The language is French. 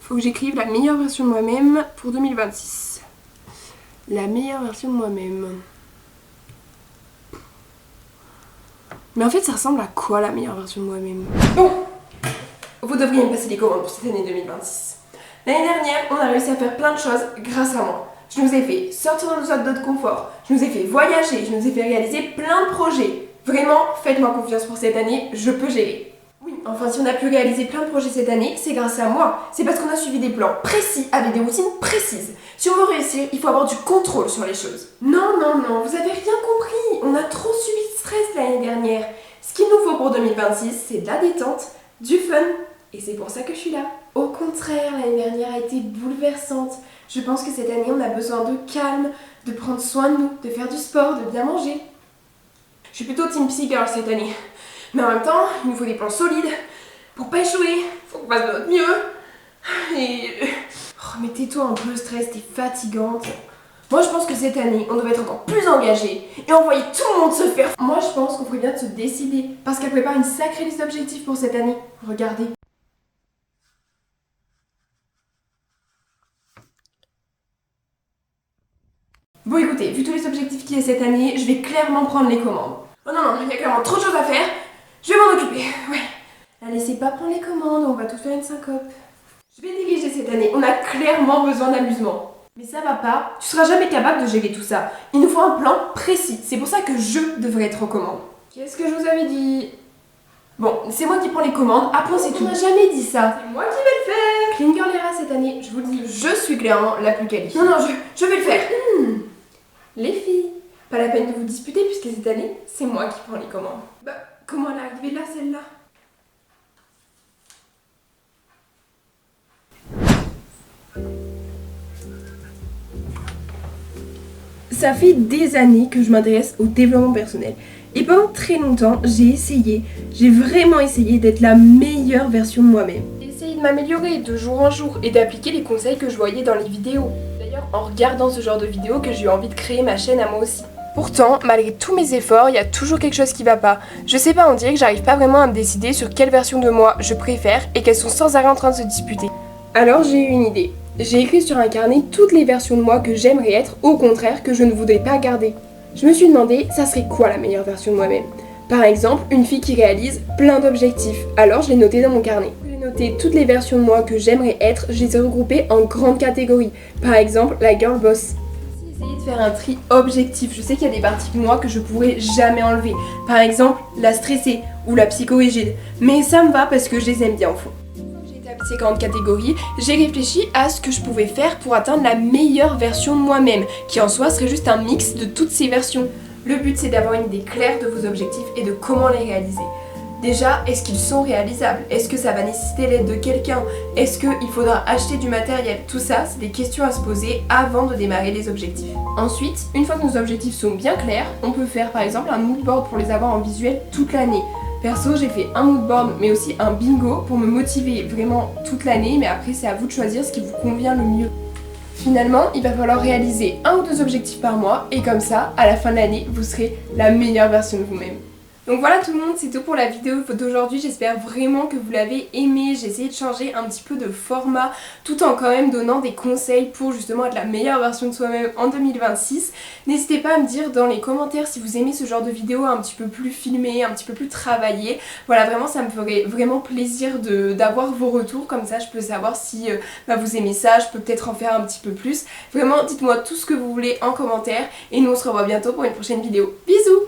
faut que j'écrive la meilleure version de moi-même pour 2026. La meilleure version de moi-même. Mais en fait, ça ressemble à quoi la meilleure version de moi-même? Bon, vous devriez me passer les commandes pour cette année 2026. L'année dernière, on a réussi à faire plein de choses grâce à moi. Je nous ai fait sortir de nos zones de confort, je nous ai fait voyager, je nous ai fait réaliser plein de projets. Vraiment, faites-moi confiance pour cette année, je peux gérer. Oui, enfin si on a pu réaliser plein de projets cette année, c'est grâce à moi. C'est parce qu'on a suivi des plans précis, avec des routines précises. Si on veut réussir, il faut avoir du contrôle sur les choses. Non, vous avez rien compris. On a trop subi de stress l'année dernière. Ce qu'il nous faut pour 2026, c'est de la détente, du fun. Et c'est pour ça que je suis là. Au contraire, l'année dernière a été bouleversante. Je pense que cette année, on a besoin de calme, de prendre soin de nous, de faire du sport, de bien manger. Je suis plutôt team psy girl cette année. Mais en même temps, il nous faut des plans solides. Pour pas échouer, faut qu'on fasse de notre mieux. Et... Oh, mais tais-toi un peu, stress, t'es fatigante. Moi, je pense que cette année, on devrait être encore plus engagés et envoyer tout le monde se faire. Moi, je pense qu'on ferait bien de se décider. Parce qu'elle prépare une sacrée liste d'objectifs pour cette année. Regardez. Bon écoutez, vu tous les objectifs qu'il y a cette année, je vais clairement prendre les commandes. Oh non, il y a clairement trop de choses à faire. Je vais m'en occuper, ouais. La laissez pas prendre les commandes, on va tout faire une syncope. Je vais négliger cette année, on a clairement besoin d'amusement. Mais ça va pas, tu seras jamais capable de gérer tout ça. Il nous faut un plan précis, c'est pour ça que je devrais être aux commandes. Qu'est-ce que je vous avais dit? Bon, c'est moi qui prends les commandes, après c'est tout. On n'a jamais dit ça. C'est moi qui vais le faire. Clean Girl Era cette année, je vous le dis, je suis clairement la plus qualifiée. Non, je vais le faire. Les filles, pas la peine de vous disputer puisque cette année, c'est moi qui prends les commandes. Bah, comment elle est arrivée là, celle-là? Ça fait des années que je m'intéresse au développement personnel. Et pendant très longtemps, j'ai vraiment essayé d'être la meilleure version de moi-même. J'ai essayé de m'améliorer de jour en jour et d'appliquer les conseils que je voyais dans les vidéos. D'ailleurs, en regardant ce genre de vidéos que j'ai eu envie de créer ma chaîne à moi aussi. Pourtant, malgré tous mes efforts, il y a toujours quelque chose qui va pas. Je sais pas, on dirait que j'arrive pas vraiment à me décider sur quelle version de moi je préfère et qu'elles sont sans arrêt en train de se disputer. Alors j'ai eu une idée. J'ai écrit sur un carnet toutes les versions de moi que j'aimerais être, au contraire que je ne voudrais pas garder. Je me suis demandé, ça serait quoi la meilleure version de moi-même? Par exemple, une fille qui réalise plein d'objectifs. Alors je l'ai noté dans mon carnet. J'ai noté toutes les versions de moi que j'aimerais être, je les ai regroupées en grandes catégories. Par exemple, la girl boss. J'ai essayé de faire un tri objectif. Je sais qu'il y a des parties de moi que je pourrais jamais enlever. Par exemple, la stressée ou la psychorigide. Mais ça me va parce que je les aime bien au fond. Ces grandes catégories, j'ai réfléchi à ce que je pouvais faire pour atteindre la meilleure version de moi-même, qui en soi serait juste un mix de toutes ces versions. Le but c'est d'avoir une idée claire de vos objectifs et de comment les réaliser. Déjà, est-ce qu'ils sont réalisables? Est-ce que ça va nécessiter l'aide de quelqu'un? Est-ce qu'il faudra acheter du matériel? Tout ça, c'est des questions à se poser avant de démarrer les objectifs. Ensuite, une fois que nos objectifs sont bien clairs, on peut faire par exemple un mood board pour les avoir en visuel toute l'année. Perso, j'ai fait un mood board mais aussi un bingo pour me motiver vraiment toute l'année, mais après c'est à vous de choisir ce qui vous convient le mieux. Finalement, il va falloir réaliser 1 ou 2 objectifs par mois et comme ça, à la fin de l'année, vous serez la meilleure version de vous-même. Donc voilà tout le monde, c'est tout pour la vidéo d'aujourd'hui, j'espère vraiment que vous l'avez aimé. J'ai essayé de changer un petit peu de format tout en quand même donnant des conseils pour justement être la meilleure version de soi-même en 2026. N'hésitez pas à me dire dans les commentaires si vous aimez ce genre de vidéo un petit peu plus filmé, un petit peu plus travaillé. Voilà, vraiment ça me ferait vraiment plaisir d'avoir vos retours, comme ça je peux savoir si vous aimez ça, je peux peut-être en faire un petit peu plus. Vraiment dites-moi tout ce que vous voulez en commentaire et nous on se revoit bientôt pour une prochaine vidéo. Bisous!